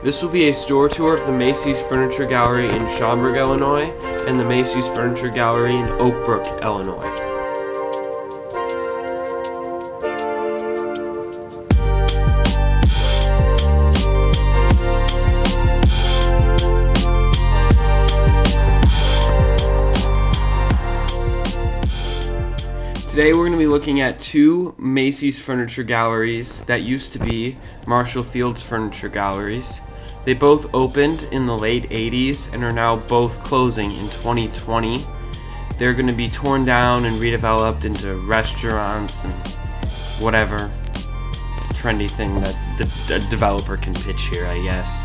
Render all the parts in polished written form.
This will be a store tour of the Macy's Furniture Gallery in Schaumburg, Illinois, and the Macy's Furniture Gallery in Oak Brook, Illinois. Today we're going to be looking at two Macy's Furniture Galleries that used to be Marshall Field's Furniture Galleries. They both opened in the late 80s and are now both closing in 2020. They're going to be torn down and redeveloped into restaurants and whatever trendy thing that the developer can pitch here, I guess.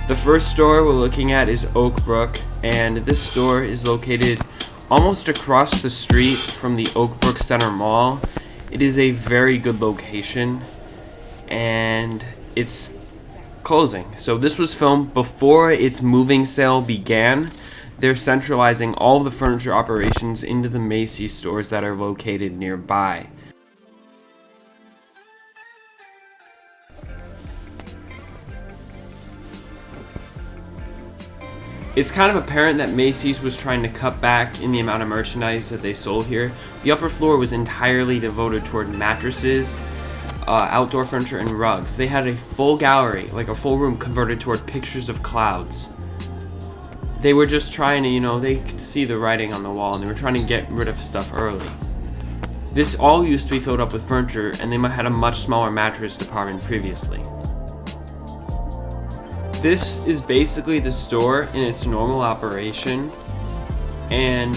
The first store we're looking at is Oak Brook, and this store is located almost across the street from the Oak Brook Center Mall. It is a very good location, and it's closing. So this was filmed before its moving sale began. They're centralizing all of the furniture operations into the Macy's stores that are located nearby. It's kind of apparent that Macy's was trying to cut back in the amount of merchandise that they sold here. The upper floor was entirely devoted toward mattresses, outdoor furniture, and rugs. They had a full gallery, like a full room converted toward pictures of clouds. They were just trying to, they could see the writing on the wall, and they were trying to get rid of stuff early. This all used to be filled up with furniture, and they had a much smaller mattress department previously. This is basically the store in its normal operation, and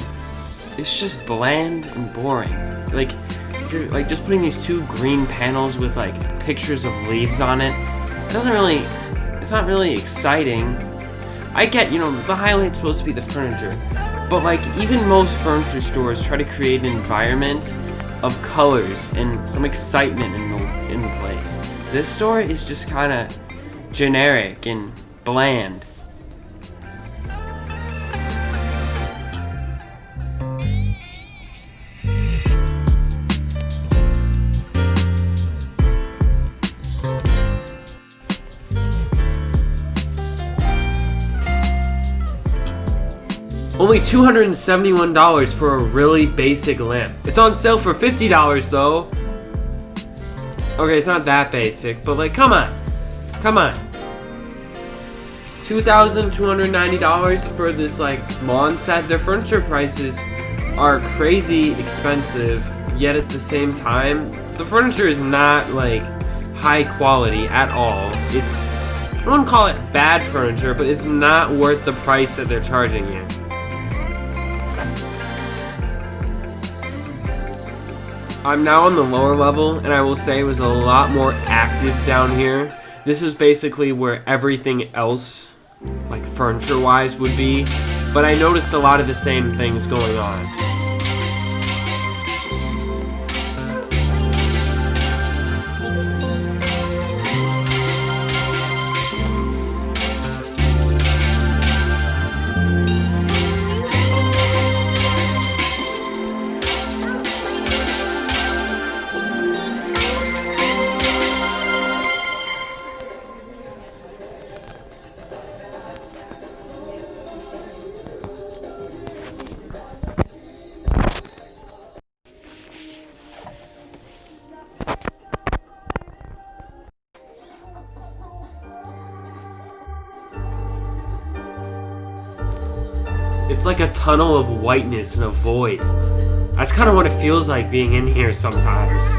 it's just bland and boring. Like just putting these two green panels with pictures of leaves on it. It's not really exciting. I get, the highlight's supposed to be the furniture, but even most furniture stores try to create an environment of colors and some excitement in the place. This store is just kind of generic and bland. Only $271 for a really basic lamp. It's on sale for $50 though. Okay, it's not that basic, but come on. $2,290 for this lawn set. Their furniture prices are crazy expensive, yet at the same time, the furniture is not high quality at all. I wouldn't call it bad furniture, but it's not worth the price that they're charging you. I'm now on the lower level, and I will say it was a lot more active down here. This is basically where everything else, furniture-wise, would be, but I noticed a lot of the same things going on. It's like a tunnel of whiteness and a void. That's kind of what it feels like being in here sometimes.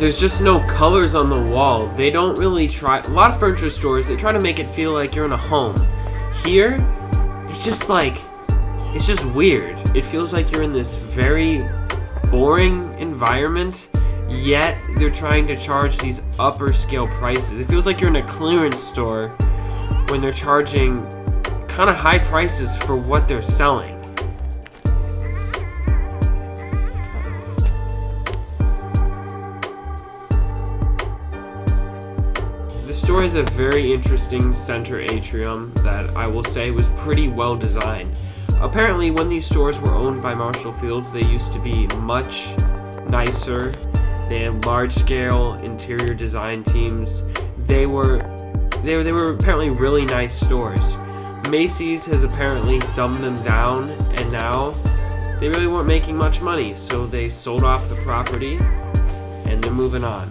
There's just no colors on the wall. They don't really try. A lot of furniture stores, they try to make it feel like you're in a home. Here, it's just weird. It feels like you're in this very boring environment, yet they're trying to charge these upper scale prices. It feels like you're in a clearance store when they're charging kind of high prices for what they're selling. The store has a very interesting center atrium that I will say was pretty well designed. Apparently, when these stores were owned by Marshall Fields, they used to be much nicer. They had large-scale interior design teams. They were apparently really nice stores. Macy's has apparently dumbed them down, and now they really weren't making much money, so they sold off the property and they're moving on.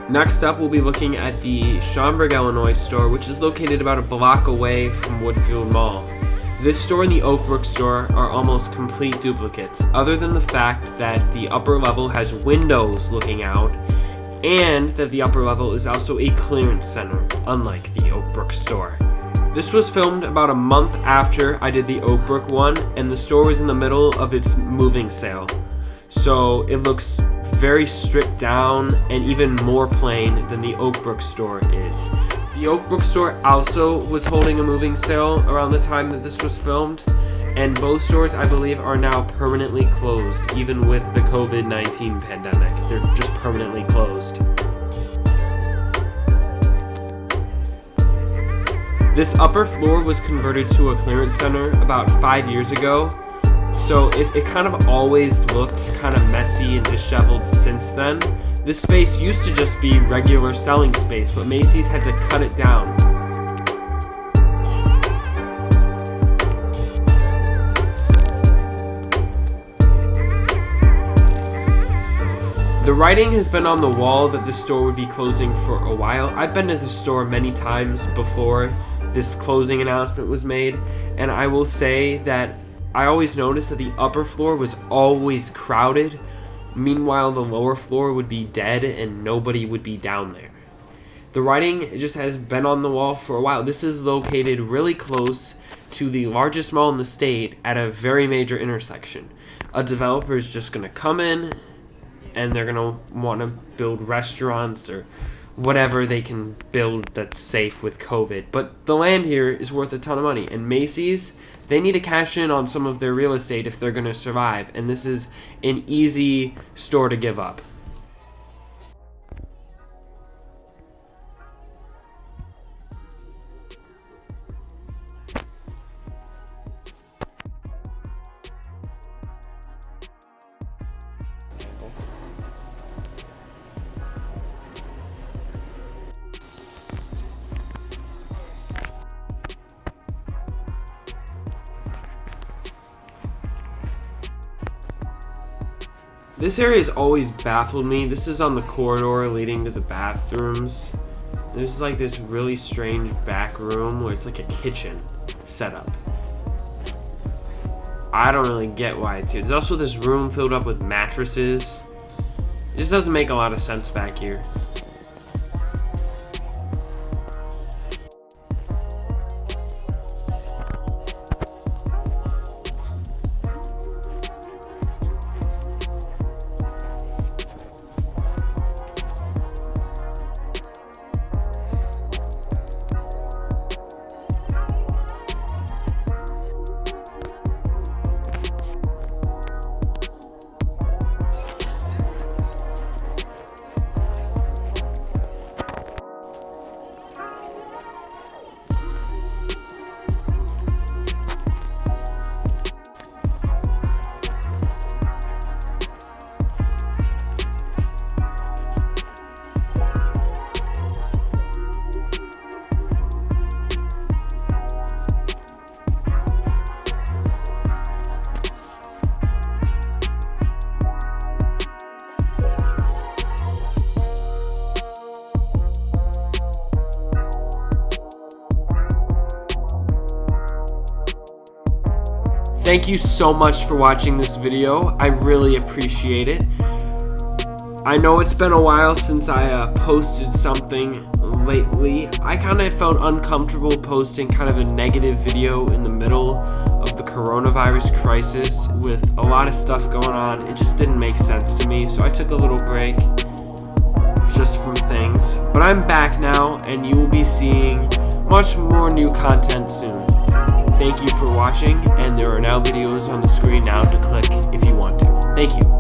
Next up, we'll be looking at the Schaumburg, Illinois store, which is located about a block away from Woodfield Mall. This store and the Oak Brook store are almost complete duplicates, other than the fact that the upper level has windows looking out, and that the upper level is also a clearance center, unlike the Oak Brook store. This was filmed about a month after I did the Oak Brook one, and the store was in the middle of its moving sale. So it looks very stripped down and even more plain than the Oak Brook store is. The Oak Brook store also was holding a moving sale around the time that this was filmed, and both stores, I believe, are now permanently closed, even with the COVID-19 pandemic. They're just permanently closed. This upper floor was converted to a clearance center about 5 years ago, so it kind of always looked kind of messy and disheveled since then. This space used to just be regular selling space, but Macy's had to cut it down. The writing has been on the wall that the store would be closing for a while. I've been to the store many times before this closing announcement was made, and I will say that I always noticed that the upper floor was always crowded. Meanwhile, the lower floor would be dead and nobody would be down there. The writing just has been on the wall for a while. This is located really close to the largest mall in the state at a very major intersection. A developer is just going to come in and they're going to want to build restaurants or whatever they can build that's safe with COVID. But the land here is worth a ton of money, and Macy's, they need to cash in on some of their real estate if they're going to survive, and this is an easy store to give up. This area has always baffled me. This is on the corridor leading to the bathrooms. There's like this really strange back room where it's like a kitchen setup. I don't really get why it's here. There's also this room filled up with mattresses. It just doesn't make a lot of sense back here. Thank you so much for watching this video. I really appreciate it. I know it's been a while since I posted something lately. I kind of felt uncomfortable posting kind of a negative video in the middle of the coronavirus crisis with a lot of stuff going on. It just didn't make sense to me, so I took a little break just from things. But I'm back now, and you will be seeing much more new content soon. Thank you for watching, and there are now videos on the screen now to click if you want to. Thank you.